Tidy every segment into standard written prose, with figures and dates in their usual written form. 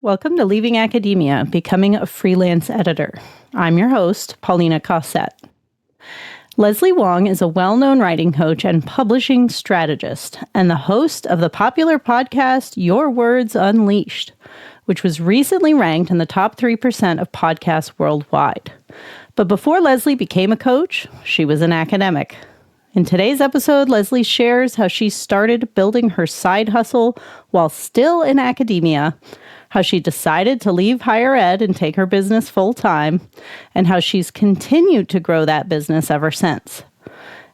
Welcome to Leaving Academia, Becoming a Freelance Editor. I'm your host, Paulina Cossette. Leslie Wang is a well-known writing coach and publishing strategist, and the host of the popular podcast, Your Words Unleashed, which was recently ranked in the top 3% of podcasts worldwide. But before Leslie became a coach, she was an academic. In today's episode, Leslie shares how she started building her side hustle while still in academia, how she decided to leave higher ed and take her business full-time, and how she's continued to grow that business ever since.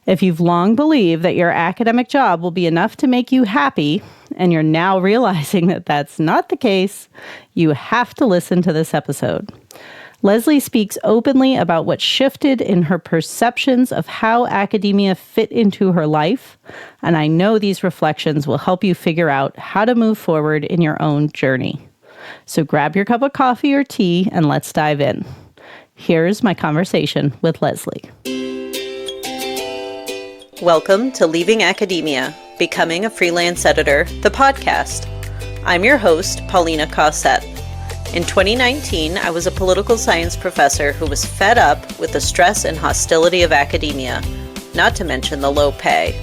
If you've long believed that your academic job will be enough to make you happy, and you're now realizing that that's not the case, you have to listen to this episode. Leslie speaks openly about what shifted in her perceptions of how academia fit into her life, and I know these reflections will help you figure out how to move forward in your own journey. So grab your cup of coffee or tea and let's dive in. Here's my conversation with Leslie. Welcome to Leaving Academia, Becoming a Freelance Editor, the podcast. I'm your host, Paulina Cossette. In 2019, I was a political science professor who was fed up with the stress and hostility of academia, not to mention the low pay.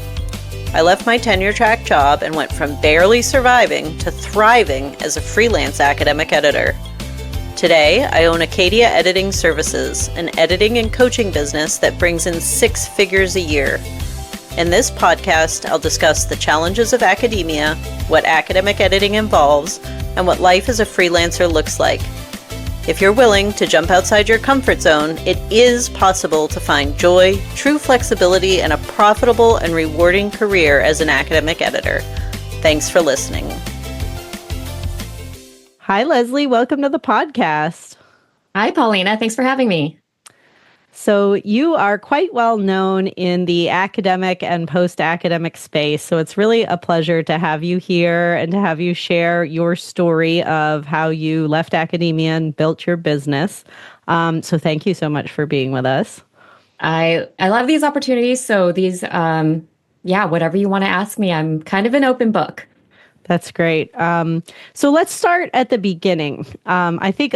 I left my tenure-track job and went from barely surviving to thriving as a freelance academic editor. Today, I own Acadia Editing Services, an editing and coaching business that brings in 6 figures a year. In this podcast, I'll discuss the challenges of academia, what academic editing involves, and what life as a freelancer looks like. If you're willing to jump outside your comfort zone, it is possible to find joy, true flexibility, and a profitable and rewarding career as an academic editor. Thanks for listening. Hi, Leslie. Welcome to the podcast. Hi, Paulina. Thanks for having me. So you are quite well known in the academic and post-academic space. So it's really a pleasure to have you here and to have you share your story of how you left academia and built your business. So thank you so much for being with us. I love these opportunities. So these, whatever you want to ask me, I'm kind of an open book. That's great. So let's start at the beginning. I think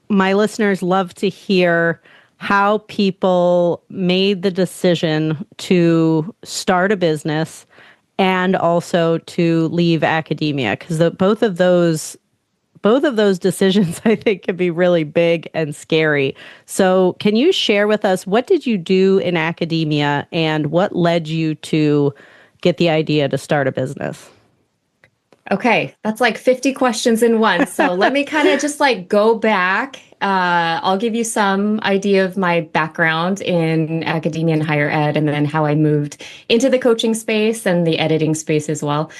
my listeners love to hear how people made the decision to start a business and also to leave academia, because both of those decisions, I think, can be really big and scary. So can you share with us, what did you do in academia and what led you to get the idea to start a business? Okay, that's like 50 questions in one. So let me kind of just go back. I'll give you some idea of my background in academia and higher ed, and then how I moved into the coaching space and the editing space as well.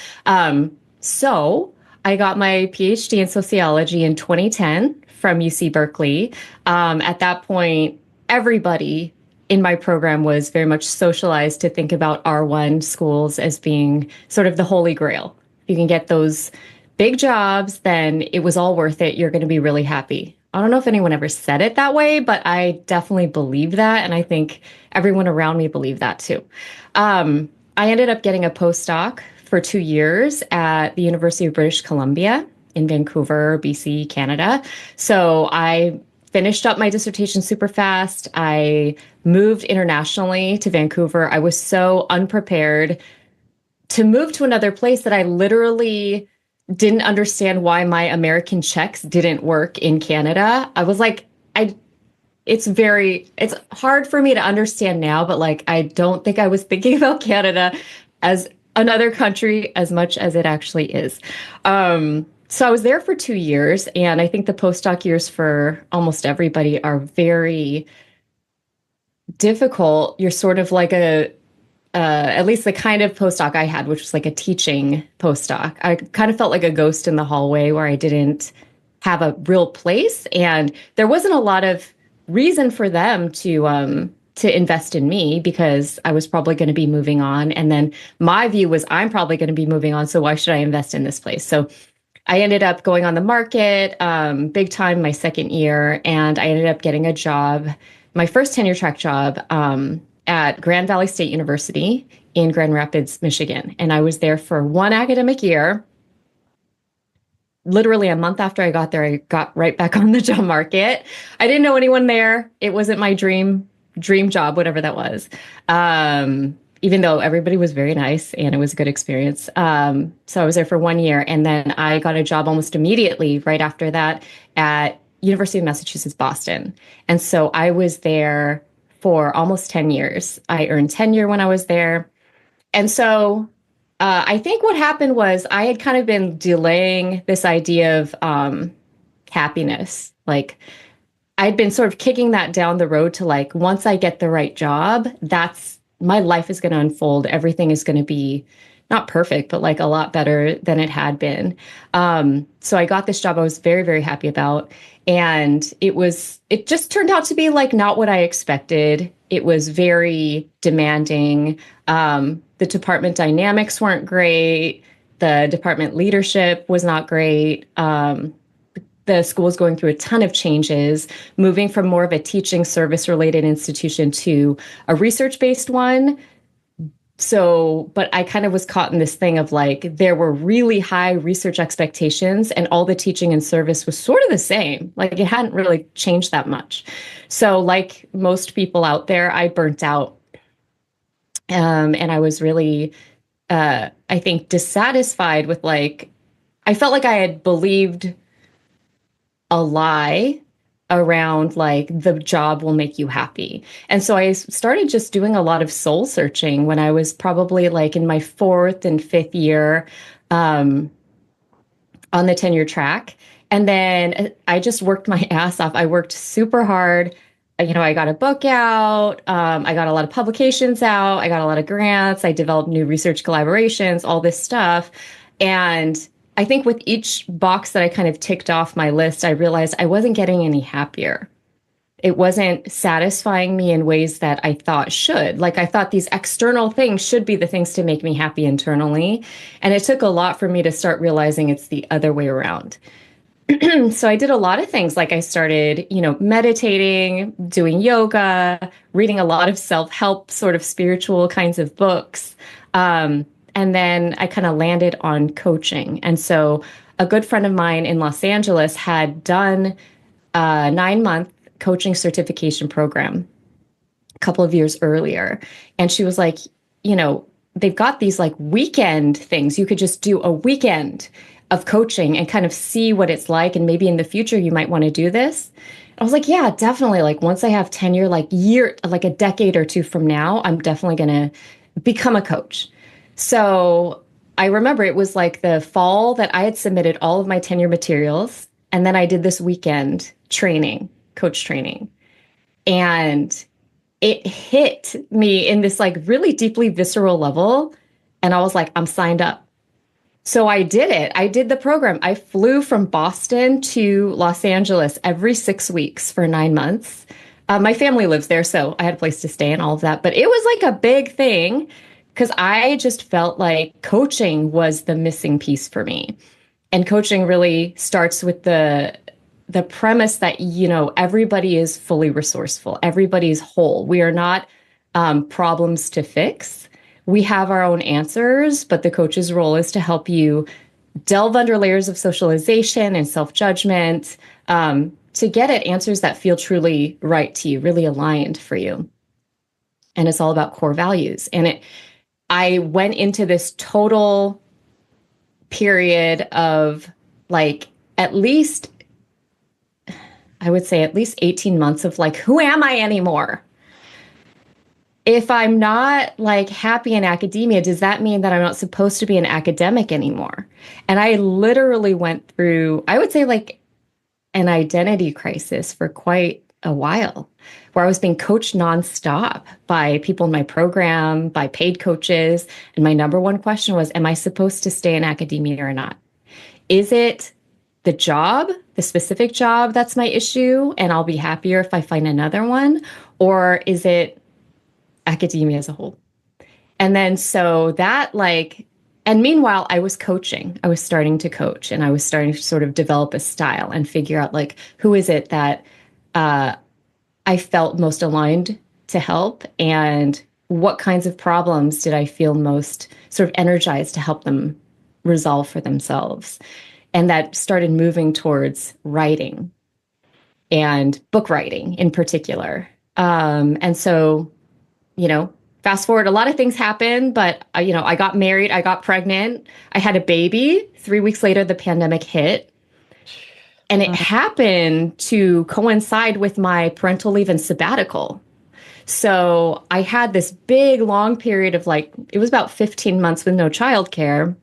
So I got my PhD in sociology in 2010 from UC Berkeley. At that point, everybody in my program was very much socialized to think about R1 schools as being sort of the holy grail. If you can get those big jobs, then it was all worth it. You're going to be really happy. I don't know if anyone ever said it that way, but I definitely believe that. And I think everyone around me believed that too. I ended up getting a postdoc for 2 years at the University of British Columbia in Vancouver, BC, Canada. So I finished up my dissertation super fast. I moved internationally to Vancouver. I was so unprepared to move to another place that I literally didn't understand why my American checks didn't work in Canada. I was like, it's hard for me to understand now, but I don't think I was thinking about Canada as another country as much as it actually is. So I was there for 2 years, and I think the postdoc years for almost everybody are very difficult. You're sort of like at least the kind of postdoc I had, which was like a teaching postdoc. I kind of felt like a ghost in the hallway where I didn't have a real place, and there wasn't a lot of reason for them to invest in me because I was probably going to be moving on. And then my view was I'm probably going to be moving on, so why should I invest in this place? So I ended up going on the market big time my second year, and I ended up getting a job, my first tenure track job, at Grand Valley State University in Grand Rapids, Michigan. And I was there for 1 academic year. literally a month after I got there, I got right back on the job market. I didn't know anyone there. It wasn't my dream job, whatever that was. Even though everybody was very nice and it was a good experience. So I was there for 1 year, and then I got a job almost immediately right after that at University of Massachusetts, Boston. And so I was there for almost 10 years. I earned tenure when I was there. And so I think what happened was I had kind of been delaying this idea of happiness. Like I'd been sort of kicking that down the road to like, once I get the right job, that's my life is going to unfold. Everything is going to be not perfect, but like a lot better than it had been. So I got this job I was very, very happy about. And it just turned out to be like not what I expected. It was very demanding. The department dynamics weren't great. The department leadership was not great. The school is going through a ton of changes, moving from more of a teaching service related institution to a research based one. So, but I kind of was caught in this thing of like, there were really high research expectations, and all the teaching and service was sort of the same. Like it hadn't really changed that much. So, like most people out there, I burnt out. And I was really, I think, dissatisfied with like, I felt like I had believed a lie around like the job will make you happy. And so I started just doing a lot of soul searching when I was probably like in my fourth and fifth year on the tenure track. And then I just worked my ass off. I worked super hard. I got a book out. I got a lot of publications out. I got a lot of grants. I developed new research collaborations, all this stuff. And I think with each box that I kind of ticked off my list, I realized I wasn't getting any happier. It wasn't satisfying me in ways that I thought should. Like I thought these external things should be the things to make me happy internally. And it took a lot for me to start realizing it's the other way around. So I did a lot of things. Like I started, meditating, doing yoga, reading a lot of self-help sort of spiritual kinds of books. And then I kind of landed on coaching. And so a good friend of mine in Los Angeles had done a 9-month coaching certification program a couple of years earlier. And she was like, they've got these like weekend things. You could just do a weekend of coaching and kind of see what it's like. And maybe in the future, you might want to do this. I was like, yeah, definitely. Like once I have tenure, like a decade or two from now, I'm definitely going to become a coach. So I remember it was like the fall that I had submitted all of my tenure materials. And then I did this weekend training, coach training. And it hit me in this like really deeply visceral level. And I was like, I'm signed up. So I did it. I did the program. I flew from Boston to Los Angeles every 6 weeks for 9 months. My family lives there, so I had a place to stay and all of that. But it was like a big thing because I just felt like coaching was the missing piece for me. And coaching really starts with the premise that, everybody is fully resourceful. Everybody's whole. We are not problems to fix. We have our own answers, but the coach's role is to help you delve under layers of socialization and self-judgment to get at answers that feel truly right to you, really aligned for you. And it's all about core values. And I went into this total period of like at least 18 months of like, who am I anymore? If I'm not like happy in academia, does that mean that I'm not supposed to be an academic anymore? And I literally went through, I would say like an identity crisis for quite a while, where I was being coached nonstop by people in my program, by paid coaches. And my number one question was, am I supposed to stay in academia or not? Is it the job, the specific job that's my issue, and I'll be happier if I find another one? Or is it academia as a whole? And then so that like, and meanwhile, I was coaching. I was starting to coach, and I was starting to sort of develop a style and figure out like, who is it that I felt most aligned to help, and what kinds of problems did I feel most sort of energized to help them resolve for themselves. and that started moving towards writing and book writing in particular. And so, you know, fast forward, a lot of things happened, but I got married, I got pregnant, I had a baby. 3 weeks later, the pandemic hit. And it happened to coincide with my parental leave and sabbatical. So I had this big, long period of like, it was about 15 months with no childcare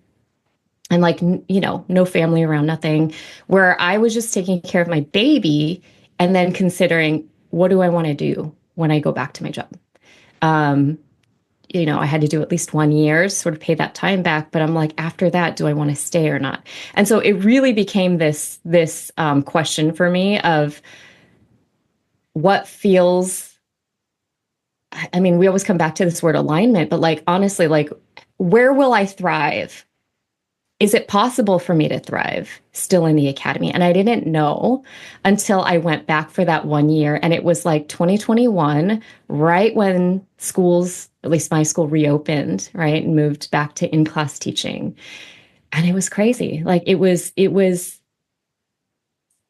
and like, no family around, nothing, where I was just taking care of my baby and then considering, what do I want to do when I go back to my job? I had to do at least 1 year, sort of pay that time back. But I'm like, after that, do I want to stay or not? And so it really became this question for me of what feels, I mean, we always come back to this word alignment, but like, honestly, like, where will I thrive? Is it possible for me to thrive still in the academy? And I didn't know until I went back for that 1 year. And it was like 2021, right when schools, at least my school, reopened, right, and moved back to in-class teaching. And it was crazy. Like it was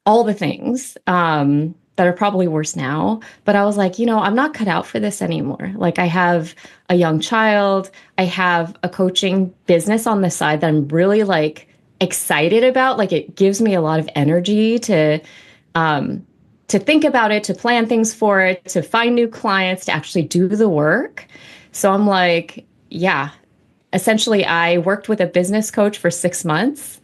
all the things that are probably worse now. But I was like, I'm not cut out for this anymore. Like I have a young child, I have a coaching business on the side that I'm really like excited about. Like it gives me a lot of energy to think about it, to plan things for it, to find new clients, to actually do the work. So I'm like, yeah, essentially I worked with a business coach for 6 months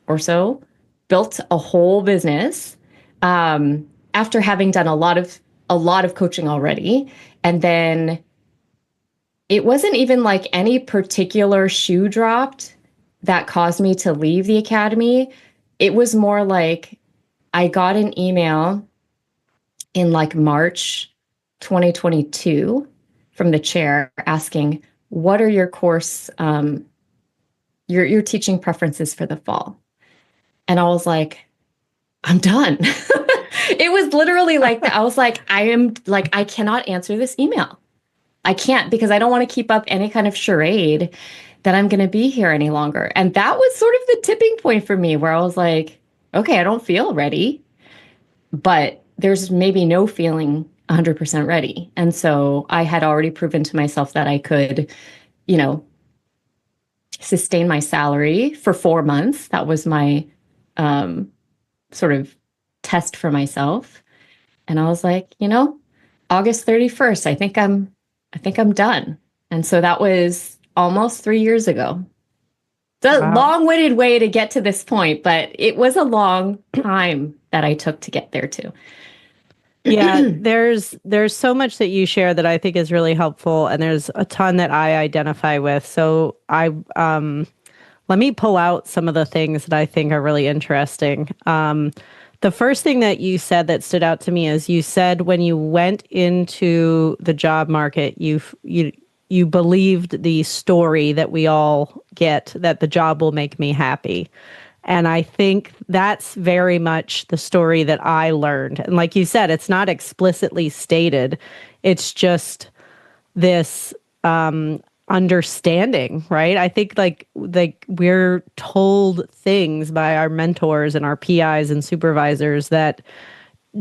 or so, built a whole business after having done a lot of coaching already. And then it wasn't even like any particular shoe dropped that caused me to leave the academy. It was more like I got an email in like March 2022 from the chair asking, what are your course, your teaching preferences for the fall? And I was like, I'm done. It was literally like that. I was like, I cannot answer this email. I can't, because I don't want to keep up any kind of charade that I'm going to be here any longer. And that was sort of the tipping point for me where I was like, okay, I don't feel ready, but there's maybe no feeling 100% ready. And so I had already proven to myself that I could, sustain my salary for 4 months. That was my sort of test for myself. And I was like, August 31st, I think I'm done. And so that was almost 3 years ago. It's a long-winded way to get to this point, but it was a long time that I took to get there too. Yeah, there's so much that you share that I think is really helpful, and there's a ton that I identify with. So let me pull out some of the things that I think are really interesting. The first thing that you said that stood out to me is you said when you went into the job market, you believed the story that we all get, that the job will make me happy. And I think that's very much the story that I learned. And like you said, it's not explicitly stated. It's just this understanding, right? I think like we're told things by our mentors and our PIs and supervisors that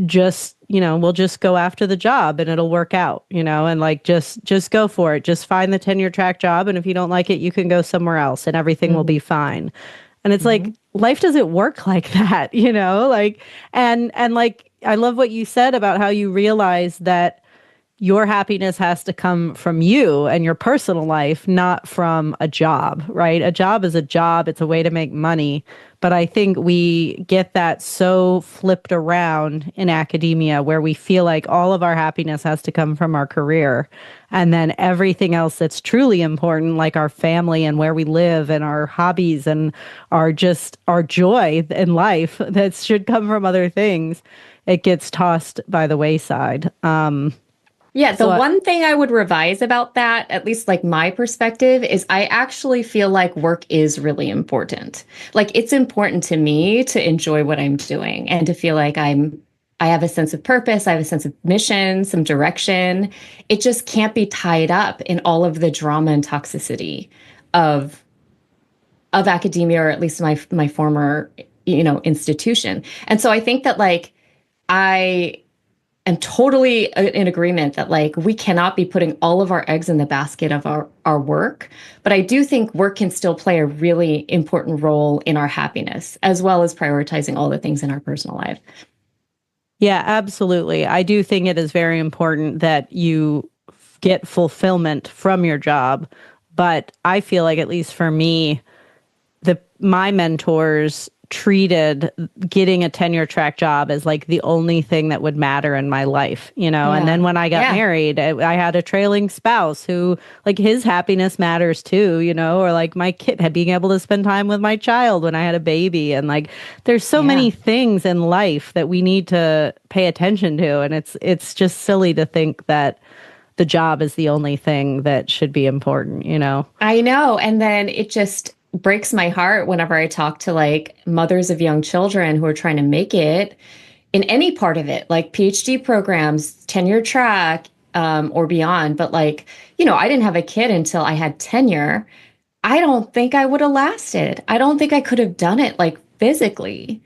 just, we'll just go after the job and it'll work out, and like just go for it. Just find the tenure track job. And if you don't like it, you can go somewhere else and everything will be fine. And it's like, life doesn't work like that, like, and like, I love what you said about how you realize that your happiness has to come from you and your personal life, not from a job, right? A job is a job. It's a way to make money. But I think we get that so flipped around in academia where we feel like all of our happiness has to come from our career. And then everything else that's truly important, like our family and where we live and our hobbies and our joy in life that should come from other things, it gets tossed by the wayside. Yeah, the one thing I would revise about that, at least like my perspective, is I actually feel like work is really important. Like it's important to me to enjoy what I'm doing and to feel like I have a sense of purpose, I have a sense of mission, some direction. It just can't be tied up in all of the drama and toxicity of academia, or at least my former, institution. And so I think that like I am totally in agreement that like we cannot be putting all of our eggs in the basket of our work. But I do think work can still play a really important role in our happiness, as well as prioritizing all the things in our personal life. Yeah, absolutely. I do think it is very important that you get fulfillment from your job. But I feel like, at least for me, my mentors treated getting a tenure track job as like the only thing that would matter in my life, you know? And Yeah. then when I got Yeah. married, I had a trailing spouse who, like, his happiness matters too, you know, or like my kid had being able to spend time with my child when I had a baby. And like, there's so Yeah. many things in life that we need to pay attention to. And it's just silly to think that the job is the only thing that should be important, you know? I know. And then it just breaks my heart whenever I talk to like mothers of young children who are trying to make it in any part of it, like PhD programs, tenure track, or beyond. But like, I didn't have a kid until I had tenure. I don't think I would have lasted. I don't think I could have done it like physically,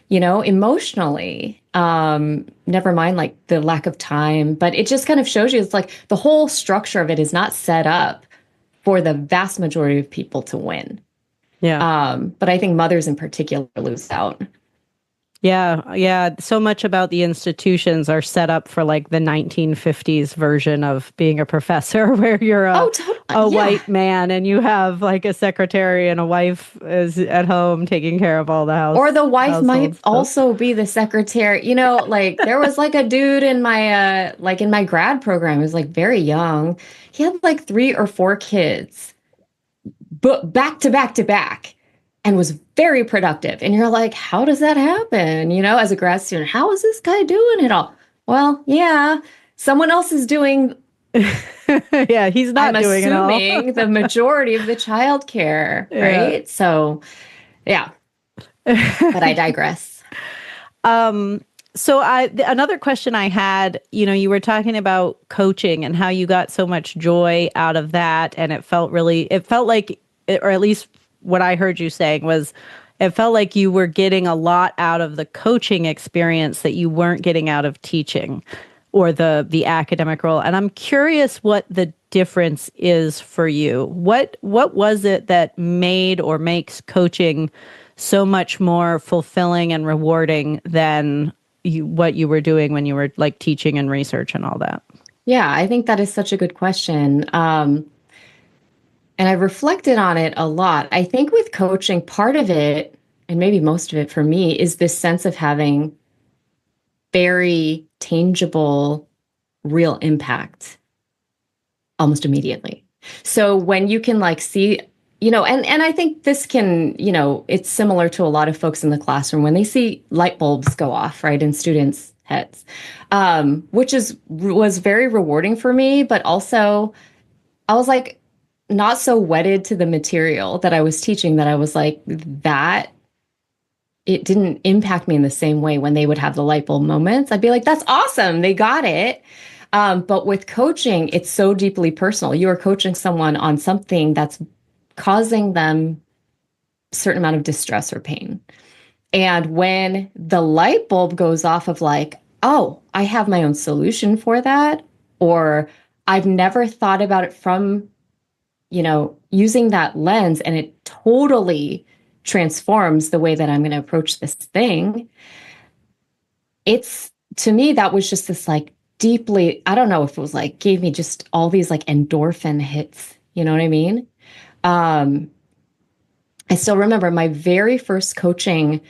emotionally. Never mind like the lack of time, but it just kind of shows you it's like the whole structure of it is not set up for the vast majority of people to win. Yeah. But I think mothers in particular lose out. Yeah, yeah. So much about the institutions are set up for like the 1950s version of being a professor, where you're Oh, totally. a Yeah. white man and you have like a secretary and a wife is at home taking care of all the Or the wife household might stuff. also be the secretary. Like there was like a dude in my grad program. He was like very young. He had like 3 or 4 kids, but back to back to back, and was very productive. And you're like, how does that happen? As a grad student, how is this guy doing it all? Well, yeah, someone else is doing, Yeah, he's I'm not doing it all. assuming, the majority of the childcare, Yeah. right? So, yeah, but I digress. So another question I had, you were talking about coaching and how you got so much joy out of that, and it felt like, or at least what I heard you saying was, it felt like you were getting a lot out of the coaching experience that you weren't getting out of teaching or the academic role. And I'm curious what the difference is for you. What was it that made or makes coaching so much more fulfilling and rewarding than what you were doing when you were like teaching and research and all that? Yeah, I think that is such a good question. And I reflected on it a lot. I think with coaching, part of it, and maybe most of it for me, is this sense of having very tangible, real impact almost immediately. So when you can like see, and I think this can, it's similar to a lot of folks in the classroom when they see light bulbs go off, right, in students' heads, which was very rewarding for me, but also I was like not so wedded to the material that I was teaching that I was like that it didn't impact me in the same way when they would have the light bulb moments. I'd be like, that's awesome. They got it. But with coaching, it's so deeply personal. You are coaching someone on something that's causing them a certain amount of distress or pain. And when the light bulb goes off of like, oh, I have my own solution for that, or I've never thought about it from, using that lens, and it totally transforms the way that I'm going to approach this thing. It's, to me, that was just this like deeply, I don't know if it was like gave me just all these like endorphin hits. You know what I mean? I still remember my very first coaching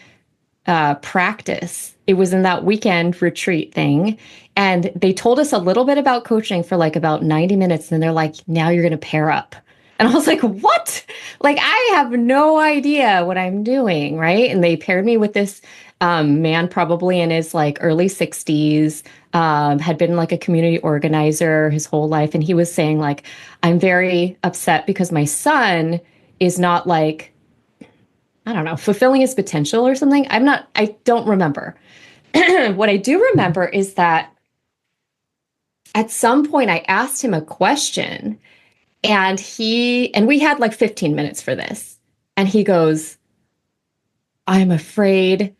practice. It was in that weekend retreat thing. And they told us a little bit about coaching for like about 90 minutes. And they're like, now you're going to pair up. And I was like, what? Like, I have no idea what I'm doing. Right. And they paired me with this man, probably in his like early 60s, had been like a community organizer his whole life. And he was saying, like, I'm very upset because my son is not like, I don't know, fulfilling his potential or something. I don't remember. What I do remember is that at some point I asked him a question, and we had like 15 minutes for this. And he goes, I'm afraid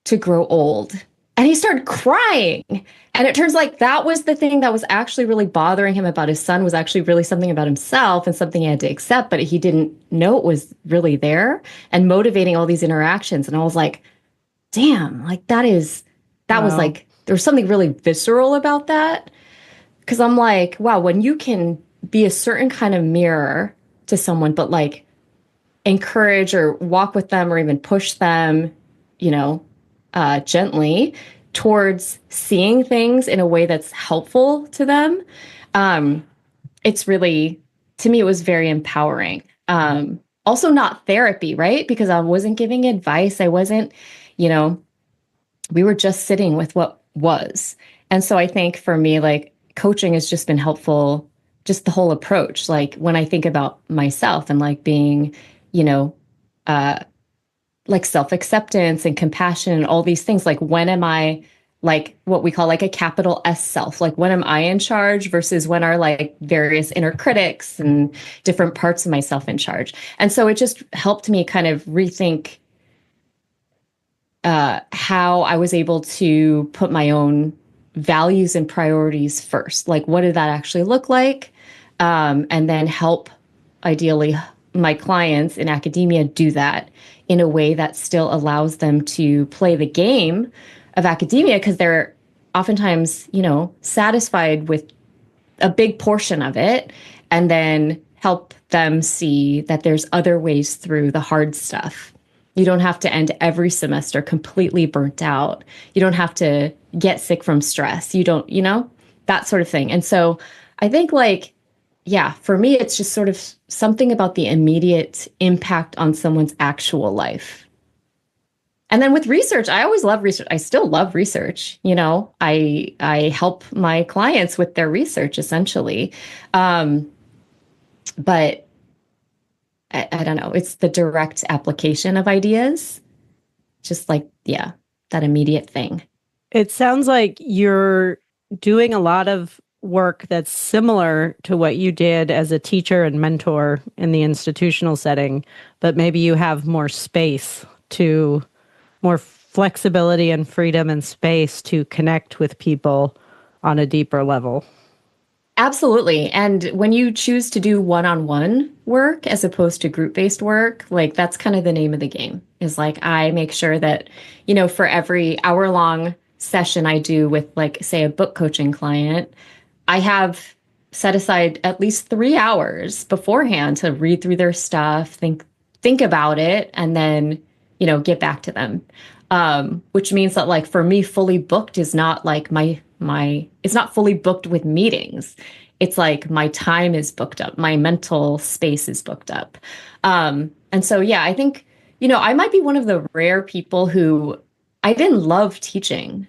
to grow old. And he started crying. And it turns like that was the thing that was actually really bothering him about his son was actually really something about himself and something he had to accept, but he didn't know it was really there and motivating all these interactions. And I was like, damn, like that was Wow. like, there was something really visceral about that. Cause I'm like, wow, when you can be a certain kind of mirror to someone, but like encourage or walk with them or even push them, you know, gently towards seeing things in a way that's helpful to them. It's really, to me, it was very empowering. Also, not therapy, right? Because I wasn't giving advice. I wasn't, you know, we were just sitting with what was. And so I think for me, like coaching has just been helpful, just the whole approach. Like when I think about myself and like being, you know, uh, like self-acceptance and compassion and all these things, like when am I like what we call like a capital S self, like when am I in charge versus when are like various inner critics and different parts of myself in charge. And so it just helped me kind of rethink how I was able to put my own values and priorities first. Like, what did that actually look like? And then help, ideally, my clients in academia do that in a way that still allows them to play the game of academia because they're oftentimes, you know, satisfied with a big portion of it and then help them see that there's other ways through the hard stuff. You don't have to end every semester completely burnt out. You don't have to get sick from stress. You don't, you know, that sort of thing. And so I think, like, yeah, for me, it's just sort of something about the immediate impact on someone's actual life. And then with research, I always love research. I still love research. You know, I help my clients with their research essentially. Um, but I don't know. It's the direct application of ideas, just like, yeah, that immediate thing. It sounds like you're doing a lot of work that's similar to what you did as a teacher and mentor in the institutional setting, but maybe you have more space to more flexibility and freedom and space to connect with people on a deeper level. Absolutely. And when you choose to do one-on-one work as opposed to group-based work, like that's kind of the name of the game is like I make sure that, you know, for every hour-long session I do with like, say, a book coaching client, I have set aside at least 3 hours beforehand to read through their stuff, think about it, and then, you know, get back to them. Which means that like for me, fully booked is not like my it's not fully booked with meetings. It's like my time is booked up, my mental space is booked up. And so yeah, I think, you know, I might be one of the rare people who I didn't love teaching.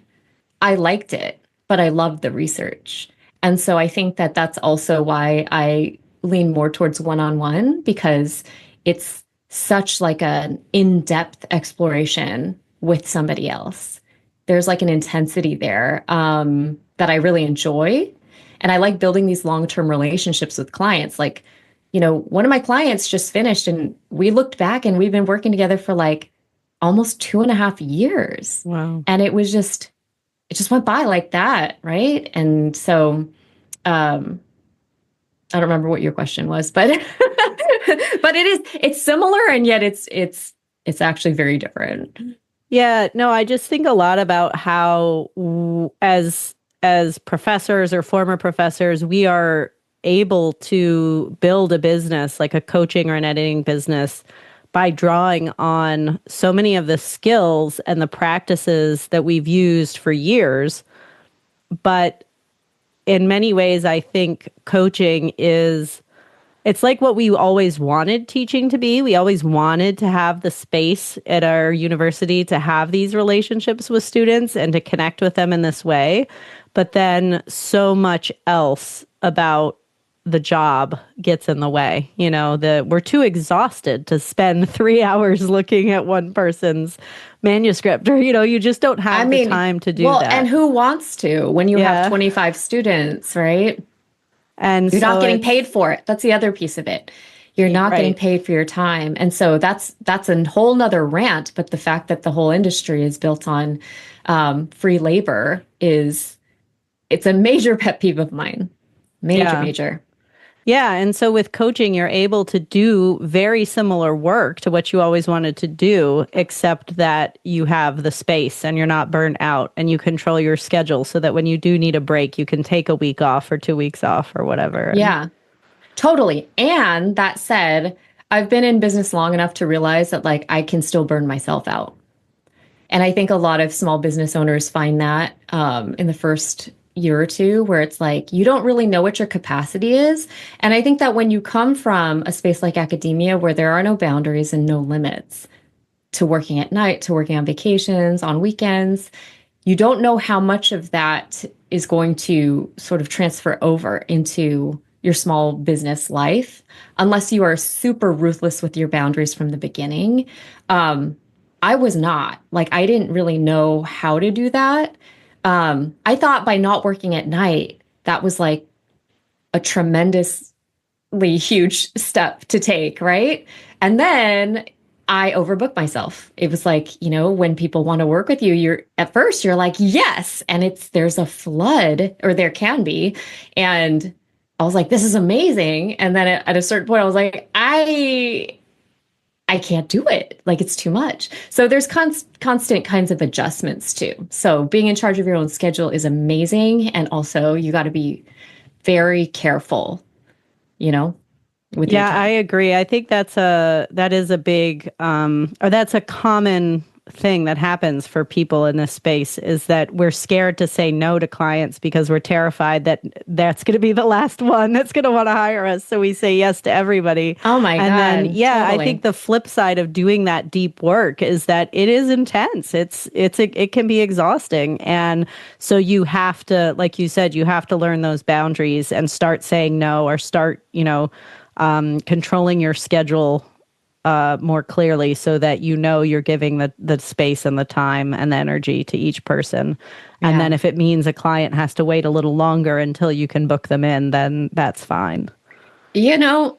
I liked it, but I loved the research. And so I think that that's also why I lean more towards one-on-one because it's such like an in-depth exploration with somebody else. There's like an intensity there that I really enjoy. And I like building these long-term relationships with clients. Like, you know, one of my clients just finished and we looked back and we've been working together for like almost 2.5 years. Wow. And it just went by like that, right? And so I don't remember what your question was, but but it's similar and yet it's actually very different. Yeah, no, I just think a lot about how as professors or former professors, we are able to build a business like a coaching or an editing business by drawing on so many of the skills and the practices that we've used for years. But in many ways, I think coaching is it's like what we always wanted teaching to be. We always wanted to have the space at our university to have these relationships with students and to connect with them in this way. But then so much else about the job gets in the way. You know, we're too exhausted to spend 3 hours looking at one person's manuscript, or, you know, you just don't I have the mean, time to do well, that. and who wants to when you have Yeah. 25 students, right? And You're not so getting paid it's, for it. That's the other piece of it. You're not getting Right. paid for your time. And so that's a whole nother rant. But the fact that the whole industry is built on free labor it's a major pet peeve of mine. Major, Yeah. major. Yeah. And so with coaching, you're able to do very similar work to what you always wanted to do, except that you have the space and you're not burnt out and you control your schedule so that when you do need a break, you can take a week off or 2 weeks off or whatever. Yeah, totally. And that said, I've been in business long enough to realize that like I can still burn myself out. And I think a lot of small business owners find that in the first year or two, where it's like you don't really know what your capacity is. And I think that when you come from a space like academia, where there are no boundaries and no limits to working at night, to working on vacations, on weekends, you don't know how much of that is going to sort of transfer over into your small business life unless you are super ruthless with your boundaries from the beginning. I was not. Like, I didn't really know how to do that. I thought by not working at night, that was like a tremendously huge step to take, right? And then I overbooked myself. It was like, when people want to work with you, you're at first you're like, yes, and there's a flood, or there can be. And I was like, this is amazing. And then at a certain point, I was like, I can't do it. Like, it's too much. So there's constant kinds of adjustments too. So being in charge of your own schedule is amazing. And also you got to be very careful, with your Yeah, I time. agree. I think that is a big or that's a common thing that happens for people in this space, is that we're scared to say no to clients because we're terrified that that's going to be the last one that's going to want to hire us. So we say yes to everybody. Oh my And then, God, yeah, I think totally. the flip side of doing that deep work is that it is intense. It can be exhausting. And so you have to, like you said, you have to learn those boundaries and start saying no, or start, controlling your schedule more clearly, so that you're giving the space and the time and the energy to each person. And then Yeah. if it means a client has to wait a little longer until you can book them in, then that's fine. You know,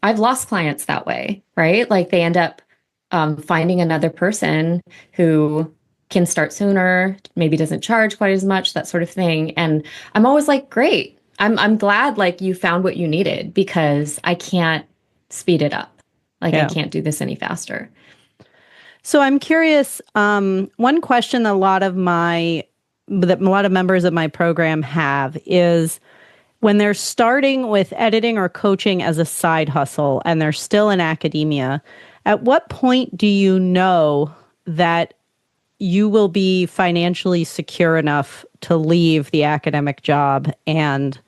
I've lost clients that way, right? Like they end up finding another person who can start sooner, maybe doesn't charge quite as much, that sort of thing. And I'm always like, great. I'm glad like you found what you needed, because I can't speed it up. Like I Yeah. can't do this any faster. So I'm curious. One question that a lot of members of my program have is, when they're starting with editing or coaching as a side hustle and they're still in academia, at what point do you know that you will be financially secure enough to leave the academic job and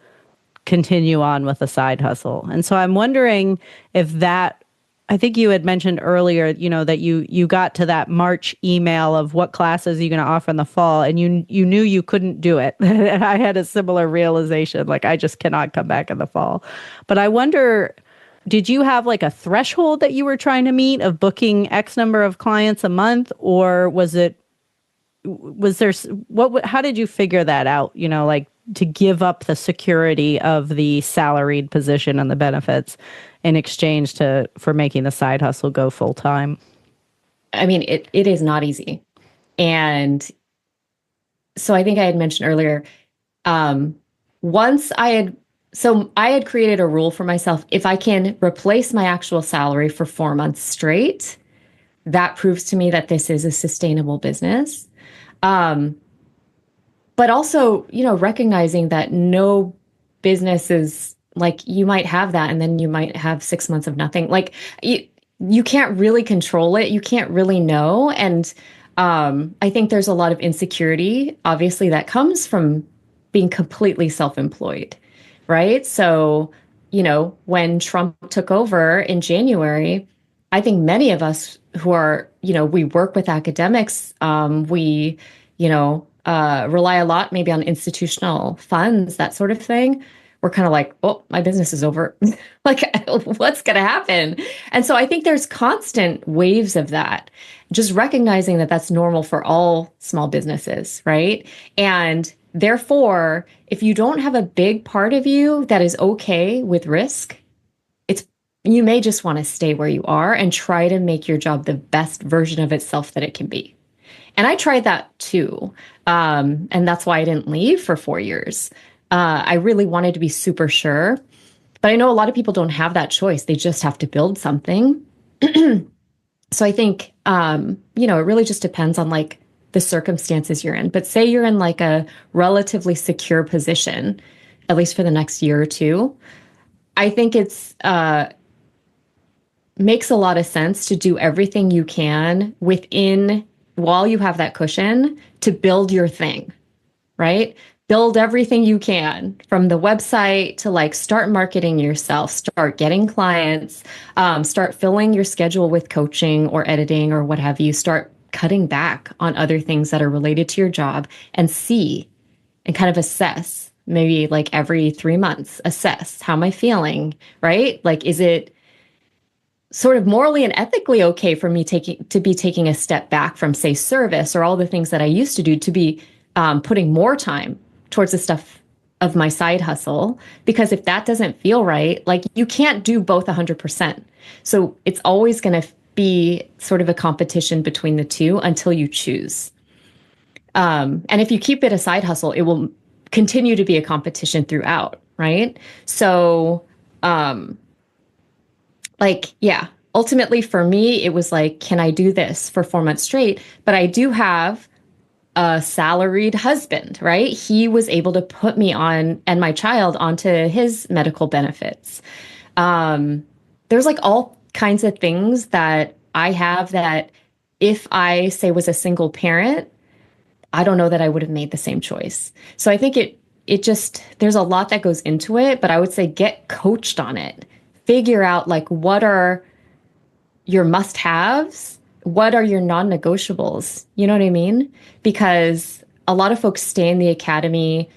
continue on with a side hustle? And so I'm wondering if that, I think you had mentioned earlier, that you got to that March email of what classes are you going to offer in the fall, and you knew you couldn't do it. And I had a similar realization, like I just cannot come back in the fall. But I wonder, did you have like a threshold that you were trying to meet of booking X number of clients a month, or was there how did you figure that out, like to give up the security of the salaried position and the benefits in exchange for making the side hustle go full time? I mean, it is not easy. And so I think I had mentioned earlier, um, once I had created a rule for myself. If I can replace my actual salary for 4 months straight, that proves to me that this is a sustainable business. Um, but also, recognizing that no business is like, you might have that and then you might have 6 months of nothing. Like you can't really control it. You can't really know. And I think there's a lot of insecurity, obviously, that comes from being completely self-employed, right? So, when Trump took over in January, I think many of us who are, we work with academics, rely a lot maybe on institutional funds, that sort of thing. We're kind of like, oh, my business is over. Like, what's going to happen? And so I think there's constant waves of that, just recognizing that that's normal for all small businesses, right? And therefore, if you don't have a big part of you that is okay with risk, it's you may just want to stay where you are and try to make your job the best version of itself that it can be. And I tried that too. And that's why I didn't leave for 4 years. I really wanted to be super sure. But I know a lot of people don't have that choice. They just have to build something. So I think, it really just depends on like the circumstances you're in. But say you're in like a relatively secure position, at least for the next year or two. I think it's makes a lot of sense to do everything you can while you have that cushion to build your thing, right? Build everything you can from the website to like start marketing yourself, start getting clients, start filling your schedule with coaching or editing or what have you, start cutting back on other things that are related to your job and see and kind of assess maybe like every 3 months, assess how am I feeling, right? Like, is it sort of morally and ethically okay for me to be taking a step back from, say, service or all the things that I used to do to be putting more time towards the stuff of my side hustle? Because if that doesn't feel right, like you can't do both 100%. So it's always going to be sort of a competition between the two until you choose. And if you keep it a side hustle, it will continue to be a competition throughout, right? So, ultimately for me, it was like, can I do this for 4 months straight? But I do have a salaried husband, right? He was able to put me on and my child onto his medical benefits. There's like all kinds of things that I have that if I say was a single parent, I don't know that I would have made the same choice. So I think it just, there's a lot that goes into it, but I would say get coached on it. Figure out like what are your must-haves, what are your non-negotiables? You know what I mean? Because a lot of folks stay in the academy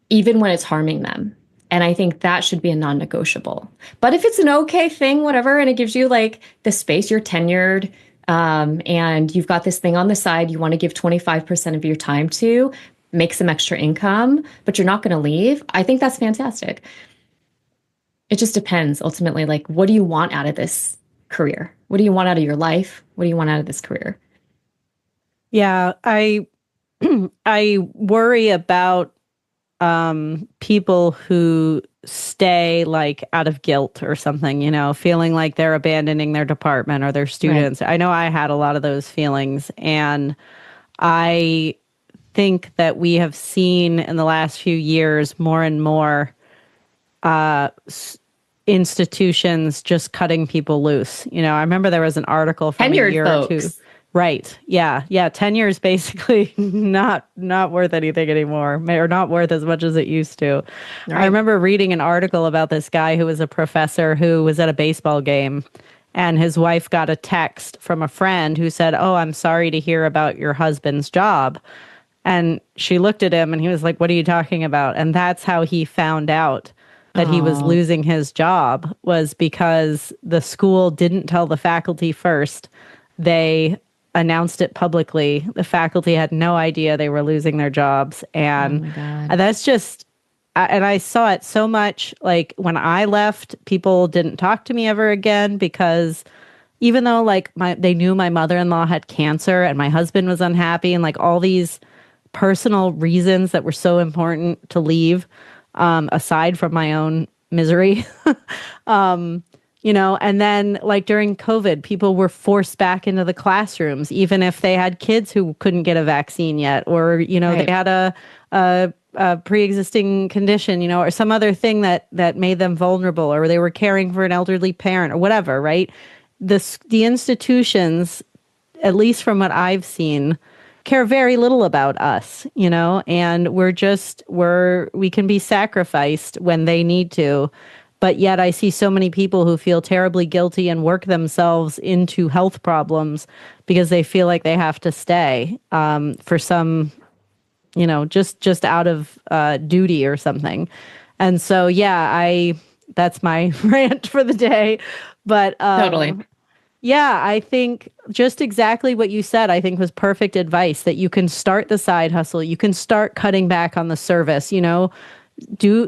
even when it's harming them. And I think that should be a non-negotiable. But if it's an okay thing, whatever, and it gives you like the space, you're tenured, and you've got this thing on the side you want to give 25% of your time to, make some extra income, but you're not going to leave, I think that's fantastic. It just depends ultimately, like, what do you want out of this career? What do you want out of your life? What do you want out of this career? Yeah, I I worry about people who stay like out of guilt or something, feeling like they're abandoning their department or their students. Right. I know I had a lot of those feelings, and I think that we have seen in the last few years more and more institutions just cutting people loose. I remember there was an article from tenured a year folks. Or two. Right. Yeah. Yeah. Tenure is basically not worth anything anymore, or not worth as much as it used to. Right. I remember reading an article about this guy who was a professor who was at a baseball game, and his wife got a text from a friend who said, "Oh, I'm sorry to hear about your husband's job." And she looked at him and he was like, "What are you talking about?" And that's how he found out that he was losing his job, was because the school didn't tell the faculty first. They announced it publicly. The faculty had no idea they were losing their jobs. And that's just, and I saw it so much. Like when I left, people didn't talk to me ever again, because even though like they knew my mother-in-law had cancer and my husband was unhappy and like all these personal reasons that were so important to leave, aside from my own misery, and then like during COVID, people were forced back into the classrooms, even if they had kids who couldn't get a vaccine yet, or, right. They had a pre-existing condition, or some other thing that made them vulnerable, or they were caring for an elderly parent or whatever, right? The institutions, at least from what I've seen, care very little about us, and we can be sacrificed when they need to. But yet I see so many people who feel terribly guilty and work themselves into health problems because they feel like they have to stay for some, just out of duty or something. And so, yeah, that's my rant for the day. But totally. Yeah, I think just exactly what you said, I think was perfect advice, that you can start the side hustle. You can start cutting back on the service,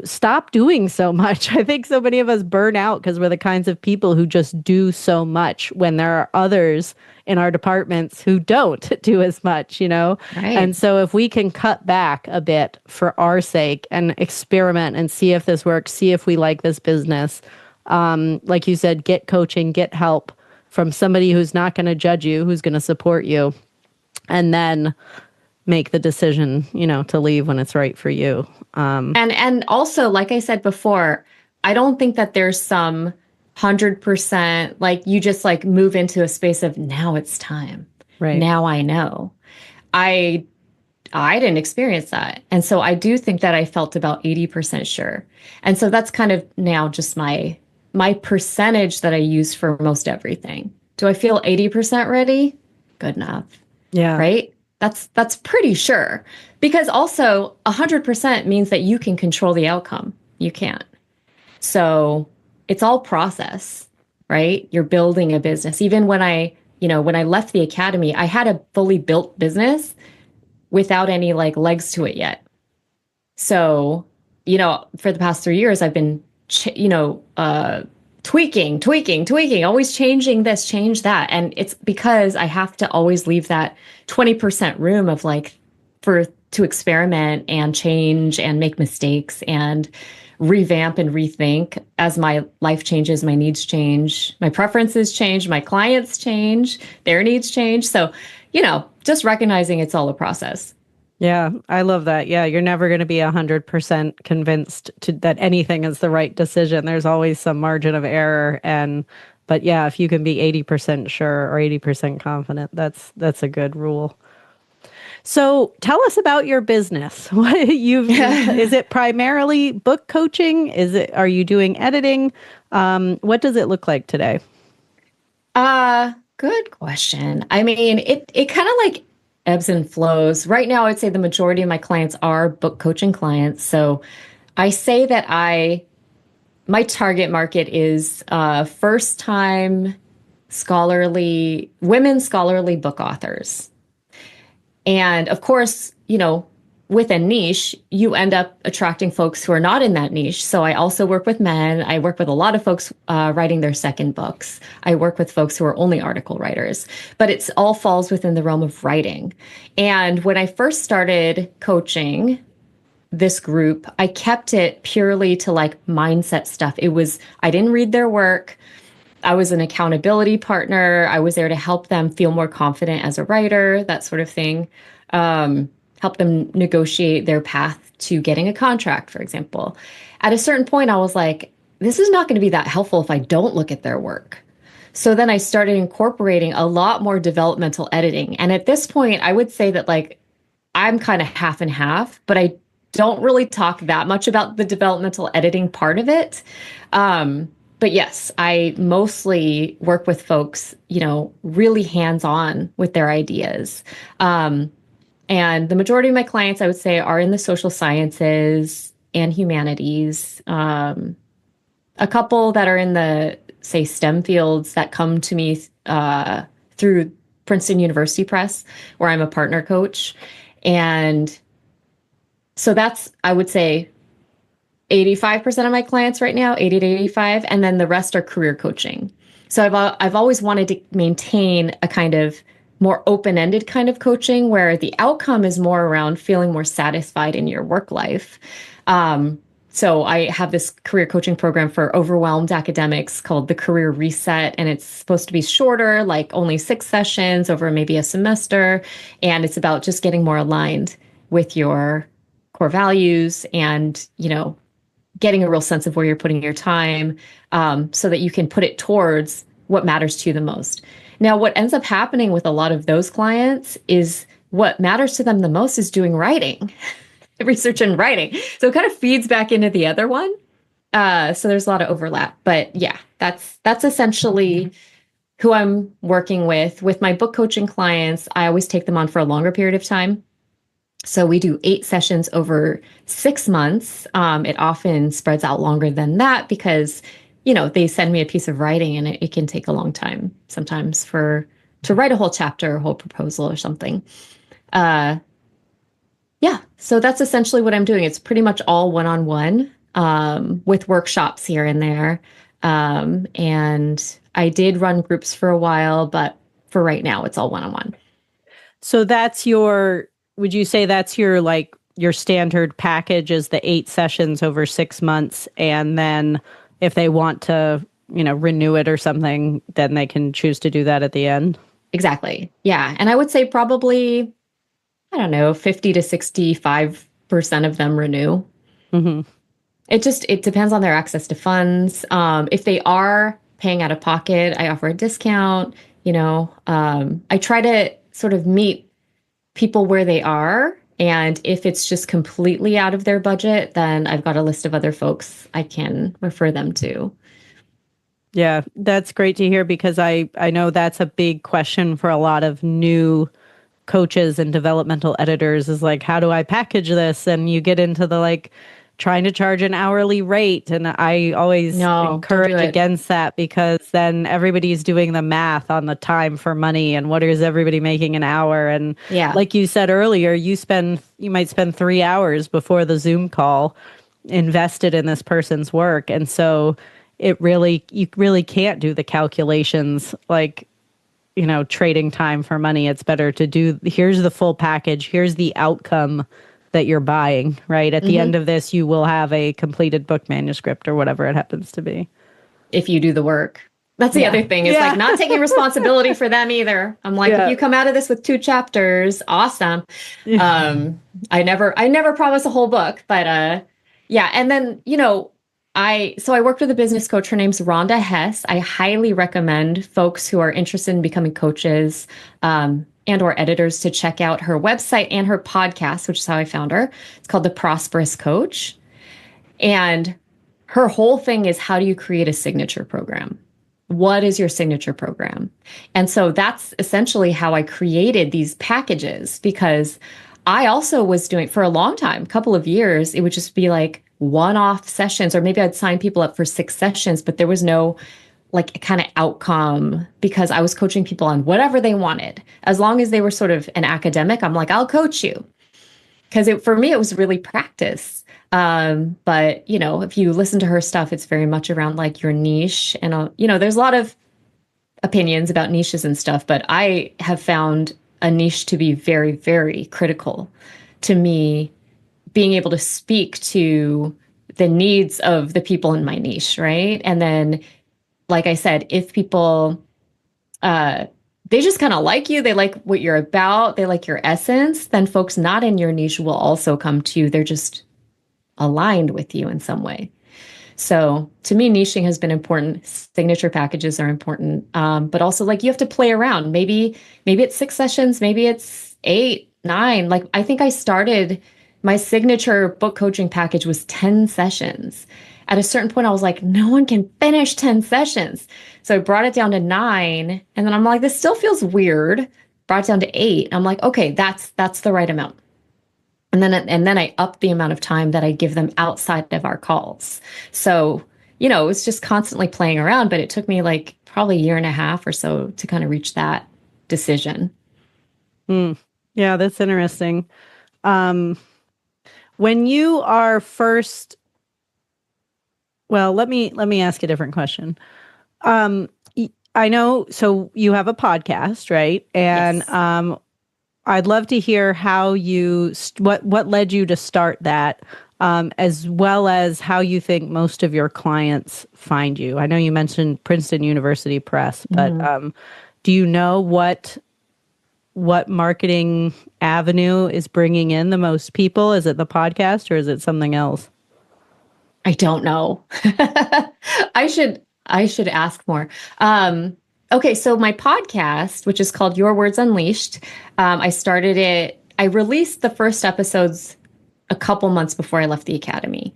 stop doing so much. I think so many of us burn out because we're the kinds of people who just do so much when there are others in our departments who don't do as much, you know? And Right. so if we can cut back a bit for our sake and experiment and see if this works, see if we like this business, like you said, get coaching, get help from somebody who's not going to judge you, who's going to support you, and then make the decision, you know, to leave when it's right for you. And also, like I said before, I don't think that there's some 100% like you just like move into a space of now it's time. Right. Now I know. I I didn't experience that. And so I do think that I felt about 80% sure. And so that's kind of now just my percentage that I use for most everything. Do I feel 80% ready? Good enough. Yeah. Right? That's pretty sure. Because also 100% means that you can control the outcome. You can't. So it's all process, right? You're building a business. Even when I left the academy, I had a fully built business without any like legs to it yet. So, for the past 3 years, I've been, tweaking, always changing this, change that. And it's because I have to always leave that 20% room of like, to experiment and change and make mistakes and revamp and rethink as my life changes, my needs change, my preferences change, my clients change, their needs change. So, just recognizing it's all a process. Yeah, I love that. Yeah, you're never going to be 100% convinced that anything is the right decision. There's always some margin of error, but yeah, if you can be 80% sure or 80% confident, that's a good rule. So, tell us about your business. Is it primarily book coaching? Are you doing editing? What does it look like today? Good question. I mean, it kind of like ebbs and flows. Right now, I'd say the majority of my clients are book coaching clients. So I say that my target market is first time women scholarly book authors. And of course, with a niche, you end up attracting folks who are not in that niche. So I also work with men. I work with a lot of folks writing their second books. I work with folks who are only article writers, but it's all falls within the realm of writing. And when I first started coaching this group, I kept it purely to like mindset stuff. I didn't read their work. I was an accountability partner. I was there to help them feel more confident as a writer, that sort of thing. Help them negotiate their path to getting a contract, for example. At a certain point, I was like, this is not going to be that helpful if I don't look at their work. So then I started incorporating a lot more developmental editing. And at this point, I would say that like I'm kind of half and half, but I don't really talk that much about the developmental editing part of it. But yes, I mostly work with folks, really hands-on with their ideas. And the majority of my clients, I would say, are in the social sciences and humanities. A couple that are in the, say, STEM fields that come to me through Princeton University Press, where I'm a partner coach. And so that's, I would say, 85% of my clients right now, 80 to 85, and then the rest are career coaching. So I've always wanted to maintain a kind of more open-ended kind of coaching where the outcome is more around feeling more satisfied in your work life. So I have this career coaching program for overwhelmed academics called the Career Reset, and it's supposed to be shorter, like only 6 sessions over maybe a semester, and it's about just getting more aligned with your core values and, getting a real sense of where you're putting your time, so that you can put it towards what matters to you the most. Now, what ends up happening with a lot of those clients is what matters to them the most is doing writing, research and writing. So it kind of feeds back into the other one. So there's a lot of overlap. But yeah, that's essentially who I'm working with. With my book coaching clients, I always take them on for a longer period of time. So we do 8 sessions over 6 months. It often spreads out longer than that because, they send me a piece of writing and it can take a long time sometimes to write a whole chapter, a whole proposal or something. Yeah, Yeah, so that's essentially what I'm doing. It's pretty much all one-on-one, with workshops here and there. And I did run groups for a while, but for right now, it's all one-on-one. So would you say that's your standard package is the 8 sessions over 6 months? And then if they want to, renew it or something, then they can choose to do that at the end? Exactly. Yeah. And I would say probably, I don't know, 50 to 65% of them renew. Mm-hmm. It depends on their access to funds. If they are paying out of pocket, I offer a discount. I try to sort of meet people where they are. And if it's just completely out of their budget, then I've got a list of other folks I can refer them to. Yeah, that's great to hear because I know that's a big question for a lot of new coaches and developmental editors is like, how do I package this? And you get into the trying to charge an hourly rate. And I always No, don't do encourage it. against that because then everybody's doing the math on the time for money and what is everybody making an hour. And Yeah. like you said earlier, you might spend 3 hours before the Zoom call invested in this person's work. And so you really can't do the calculations trading time for money. It's better to do, here's the full package, here's the outcome that you're buying, right? At the end of this, you will have a completed book manuscript or whatever it happens to be. If you do the work. That's the other thing. It's like not taking responsibility for them either. I'm like, if you come out of this with 2 chapters, awesome. I never promise a whole book, but yeah. And then, I worked with a business coach. Her name's Rhonda Hess. I highly recommend folks who are interested in becoming coaches and or editors to check out her website and her podcast, which is how I found her. It's called The Prosperous Coach. And her whole thing is, how do you create a signature program? What is your signature program? And so that's essentially how I created these packages, because I also was doing for a long time, a couple of years, it would just be like one-off sessions, or maybe I'd sign people up for 6 sessions, but there was no kind of outcome because I was coaching people on whatever they wanted. As long as they were sort of an academic, I'm like, I'll coach you. Because for me, it was really practice. But, if you listen to her stuff, it's very much around your niche. And, there's a lot of opinions about niches and stuff, but I have found a niche to be very, very critical to me being able to speak to the needs of the people in my niche, right? And then, like I said, if people, they just kind of like you, they like what you're about, they like your essence, then folks not in your niche will also come to you. They're just aligned with you in some way. So to me, niching has been important. Signature packages are important. But also you have to play around. Maybe it's 6 sessions, maybe it's 8, 9. I think I started my signature book coaching package was 10 sessions. At a certain point, I was like, no one can finish 10 sessions. So I brought it down to 9. And then I'm like, this still feels weird. Brought it down to 8. I'm like, okay, that's the right amount. And then I upped the amount of time that I give them outside of our calls. So, it was just constantly playing around, but it took me probably a year and a half or so to kind of reach that decision. Yeah, that's interesting. When you are first, well, let me ask a different question. I know, so you have a podcast, right? And Yes. I'd love to hear how what led you to start that, as well as how you think most of your clients find you. I know you mentioned Princeton University Press, but do you know what marketing avenue is bringing in the most people? Is it the podcast or is it something else? I don't know. I should ask more. Okay, so my podcast, which is called Your Words Unleashed, I started it. I released the first episodes a couple months before I left the academy,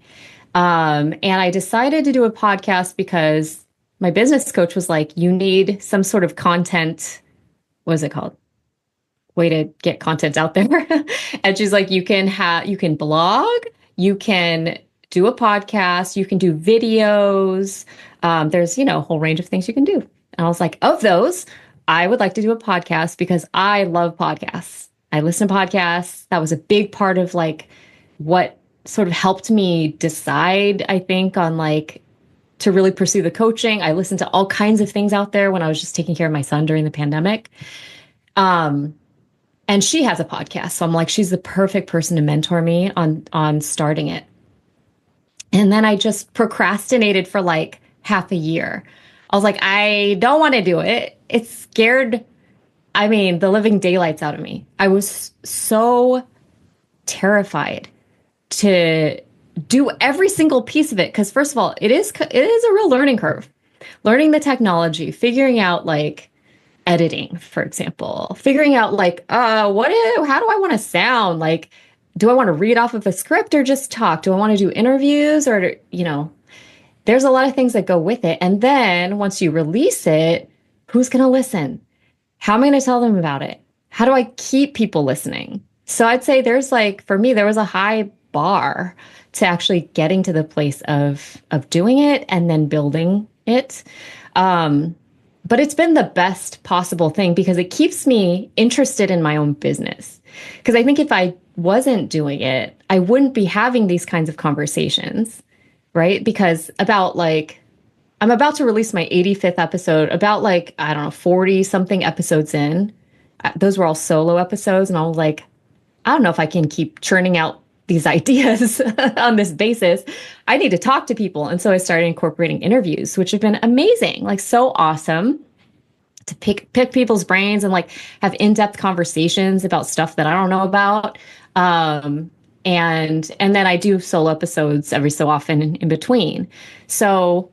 and I decided to do a podcast because my business coach was like, "You need some sort of content. What is it called? Way to get content out there." And she's like, you can blog, you can do a podcast, you can do videos. There's, a whole range of things you can do. And I was like, of those, I would like to do a podcast because I love podcasts. I listen to podcasts. That was a big part of like what sort of helped me decide, I think, on like to really pursue the coaching. I listened to all kinds of things out there when I was just taking care of my son during the pandemic. And she has a podcast. So I'm like, she's the perfect person to mentor me on starting it. And then I just procrastinated for like half a year. I was like, I don't want to do it. It scared, I mean, the living daylights out of me. I was so terrified to do every single piece of it. Because first of all, it is a real learning curve. Learning the technology, figuring out like editing, for example, figuring out like, how do I want to sound? Like, do I want to read off of a script or just talk? Do I want to do interviews or, there's a lot of things that go with it. And then once you release it, who's going to listen? How am I going to tell them about it? How do I keep people listening? So I'd say there's like, for me, there was a high bar to actually getting to the place of doing it and then building it. But it's been the best possible thing because it keeps me interested in my own business. Because I think if I wasn't doing it, I wouldn't be having these kinds of conversations, right? Because about like, I'm about to release my 85th episode, about like, I don't know, 40 something episodes in. Those were all solo episodes. And I was like, I don't know if I can keep churning out these ideas on this basis. I need to talk to people. And so I started incorporating interviews, which have been amazing, like so awesome to pick people's brains and like have in-depth conversations about stuff that I don't know about. And then I do solo episodes every so often in between. So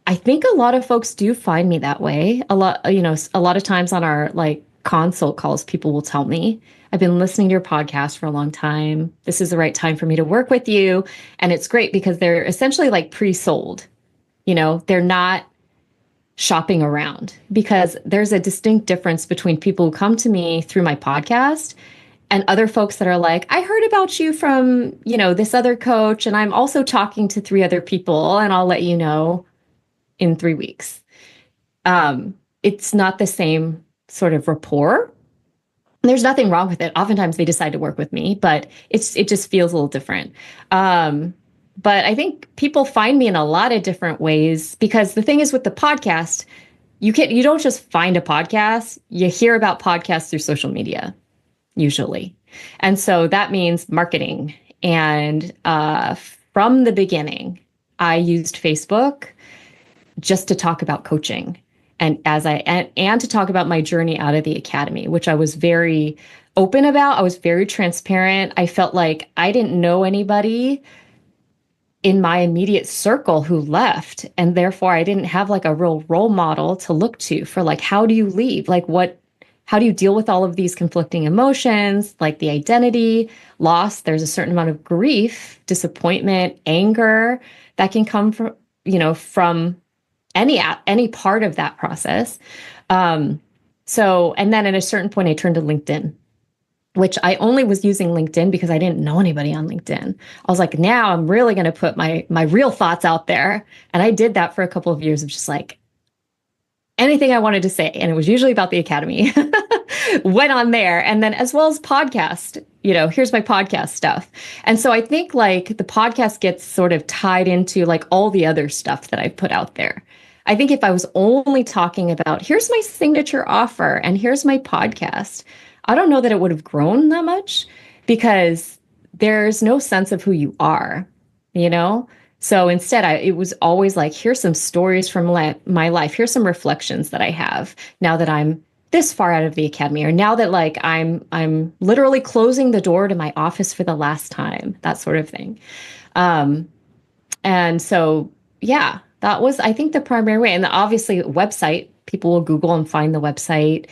I think a lot of folks do find me that way. A lot of times on our like consult calls, people will tell me, I've been listening to your podcast for a long time. This is the right time for me to work with you. And it's great because they're essentially like pre-sold. They're not shopping around because there's a distinct difference between people who come to me through my podcast and other folks that are like, I heard about you from, this other coach, and I'm also talking to 3 other people, and I'll let you know in 3 weeks. It's not the same sort of rapport. There's nothing wrong with it. Oftentimes they decide to work with me, but it just feels a little different. But I think people find me in a lot of different ways because the thing is with the podcast, you don't just find a podcast, you hear about podcasts through social media, usually. And so that means marketing. And from the beginning, I used Facebook just to talk about coaching and to talk about my journey out of the academy, which I was very open about. I was very transparent. I felt like I didn't know anybody in my immediate circle who left. And therefore I didn't have like a real role model to look to for like, how do you leave? Like how do you deal with all of these conflicting emotions, like the identity loss? There's a certain amount of grief, disappointment, anger that can come from any part of that process. And then at a certain point, I turned to LinkedIn, which I only was using LinkedIn because I didn't know anybody on LinkedIn. I was like, now I'm really going to put my real thoughts out there. And I did that for a couple of years of just like anything I wanted to say. And it was usually about the academy. Went on there. And then as well as podcast, here's my podcast stuff. And so I think like the podcast gets sort of tied into like all the other stuff that I've put out there. I think if I was only talking about here's my signature offer and here's my podcast, I don't know that it would have grown that much because there's no sense of who you are, So instead, it was always like, here's some stories from my life. Here's some reflections that I have now that I'm this far out of the academy, or now that like I'm literally closing the door to my office for the last time, that sort of thing. And so, yeah, that was, I think, the primary way. And obviously, website. People will Google and find the website.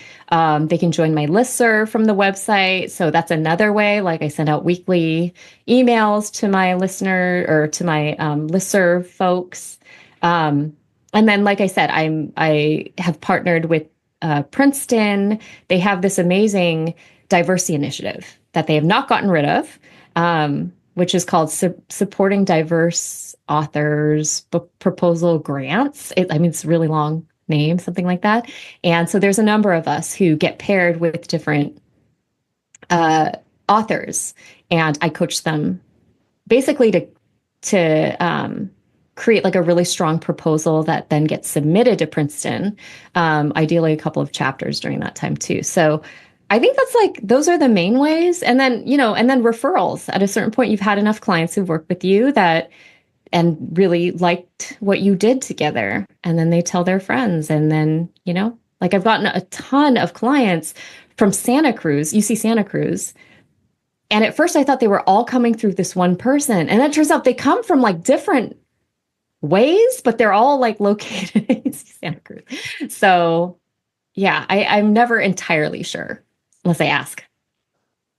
They can join my listserv from the website. So that's another way. Like I send out weekly emails to my listener or to my listserv folks. And then, like I said, I have partnered with Princeton. They have this amazing diversity initiative that they have not gotten rid of, which is called Supporting Diverse Authors Book Proposal Grants. It's a really long name, something like that. And so there's a number of us who get paired with different authors, and I coach them basically to create like a really strong proposal that then gets submitted to Princeton, ideally a couple of chapters during that time too. So I think that's like, those are the main ways. And then, and then referrals. At a certain point, you've had enough clients who've worked with you and really liked what you did together. And then they tell their friends. And then, like I've gotten a ton of clients from Santa Cruz, UC Santa Cruz. And at first I thought they were all coming through this one person. And it turns out they come from like different ways, but they're all like located in UC Santa Cruz. So yeah, I'm never entirely sure unless I ask.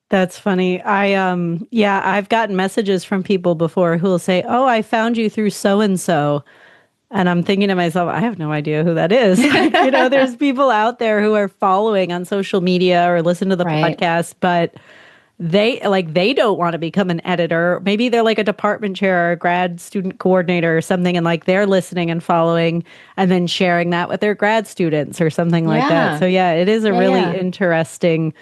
That's funny. I've gotten messages from people before who will say, "Oh, I found you through so and so." And I'm thinking to myself, I have no idea who that is. There's people out there who are following on social media or listen to the podcast, but they don't want to become an editor. Maybe they're like a department chair or a grad student coordinator or something, and like they're listening and following and then sharing that with their grad students or something like that. So yeah, it is a really interesting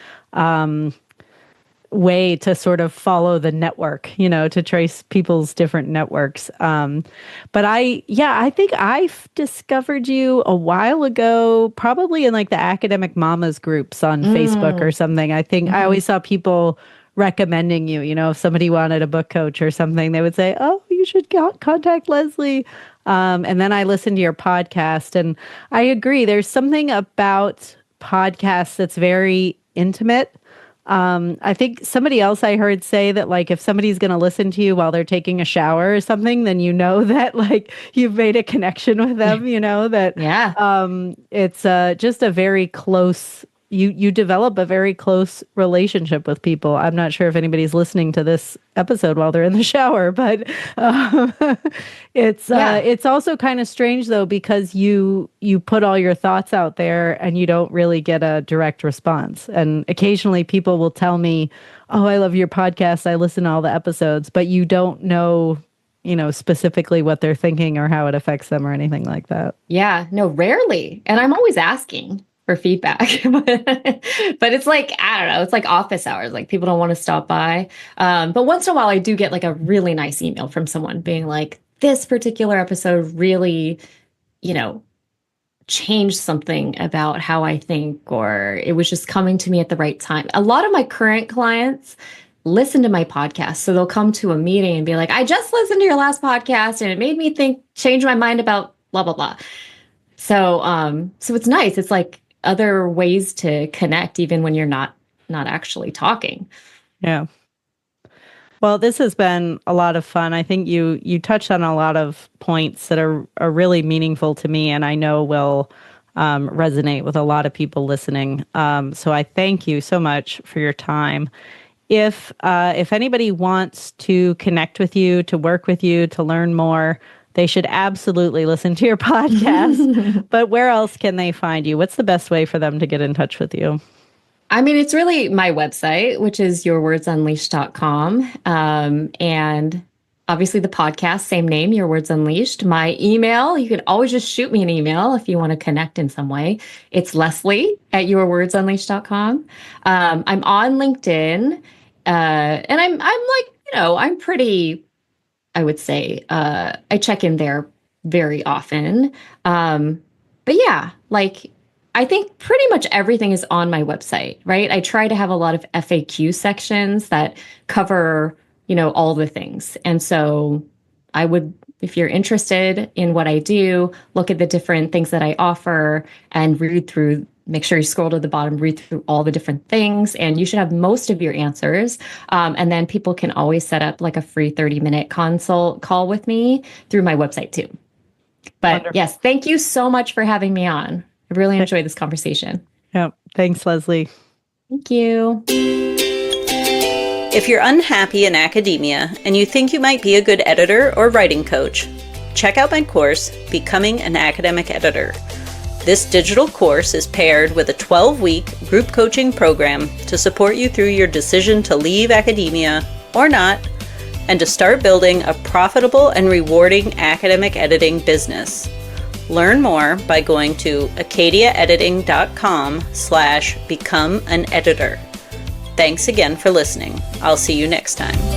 way to sort of follow the network, to trace people's different networks. But I think I discovered you a while ago, probably in like the academic mamas groups on Facebook or something. I think I always saw people recommending you, if somebody wanted a book coach or something, they would say, "Oh, you should contact Leslie." And then I listened to your podcast, and I agree. There's something about podcasts that's very intimate. I think somebody else I heard say that like if somebody's going to listen to you while they're taking a shower or something, then that like you've made a connection with them, it's just a very close, you develop a very close relationship with people. I'm not sure if anybody's listening to this episode while they're in the shower, but it's also kind of strange though, because you put all your thoughts out there and you don't really get a direct response. And occasionally people will tell me, "Oh, I love your podcast. I listen to all the episodes," but you don't know, specifically what they're thinking or how it affects them or anything like that. Yeah, no, rarely. And I'm always asking for feedback, but it's like, I don't know, it's like office hours. Like people don't want to stop by. But once in a while I do get like a really nice email from someone being like, "This particular episode really, changed something about how I think," or "It was just coming to me at the right time." A lot of my current clients listen to my podcast. So they'll come to a meeting and be like, "I just listened to your last podcast and it made me change my mind about blah, blah, blah." So it's nice. It's like other ways to connect, even when you're not actually talking. Yeah. Well, this has been a lot of fun. I think you touched on a lot of points that are really meaningful to me, and I know will resonate with a lot of people listening. So I thank you so much for your time. If anybody wants to connect with you, to work with you, to learn more, they should absolutely listen to your podcast. But where else can they find you? What's the best way for them to get in touch with you? I mean, it's really my website, which is yourwordsunleashed.com. And obviously the podcast, same name, Your Words Unleashed. My email, you can always just shoot me an email if you want to connect in some way. It's Leslie@yourwordsunleashed.com. I'm on LinkedIn. And I'm like, I'm pretty, I would say, I check in there very often. But yeah, like I think pretty much everything is on my website, right? I try to have a lot of FAQ sections that cover, all the things. And so I would, if you're interested in what I do, look at the different things that I offer and read through. Make sure you scroll to the bottom, read through all the different things, and you should have most of your answers. And then people can always set up like a free 30-minute consult call with me through my website too. But wonderful. Yes, thank you so much for having me on. I really enjoyed this conversation. Yeah. Thanks, Leslie. Thank you. If you're unhappy in academia and you think you might be a good editor or writing coach, check out my course, Becoming an Academic Editor. This digital course is paired with a 12-week group coaching program to support you through your decision to leave academia or not, and to start building a profitable and rewarding academic editing business. Learn more by going to acadiaediting.com/become an editor. Thanks again for listening. I'll see you next time.